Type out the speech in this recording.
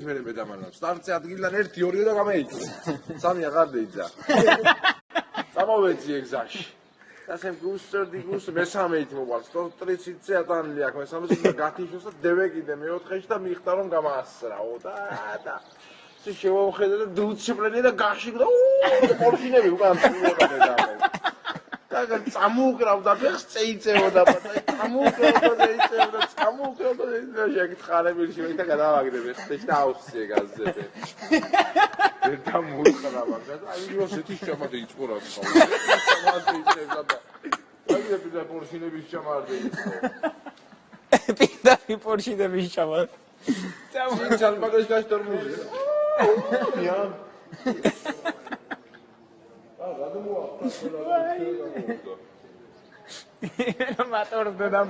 მერე მედამანავს. სტარტზე ადგილიდან 1-2 და გამეიჭო. 3 აღარ დაიძა. წამოვეძიე გზაში. ასემ გუსტრდი მესამეით მოყავს. სტრიციცე ატანილი აქვს. მესამეში და გათიშოს და დევე კიდე მეოთხეში და მიხტა რომ გამაასწრაო და ეს შევამხედე და დრუცშეპლენია და გაშიგდა. პორშინები უკან წვიებდა და. და წამოუკრავდა ფეხს წეიწევოდა და წამოუკრავდა და შეკითხარებილში მე და გადავაგდები ხტეში და აუციე გაზზე. და მოუყრავდა და აი როსეთი შემოდე იწურა სხვა. შემოდე იწევდა და აი და პორშინების ჩამარდე იყო. პირდაპირ პორშინების ჩამარდე. წამო ჩალბაგაში გასტორმუზი. მია Mator de la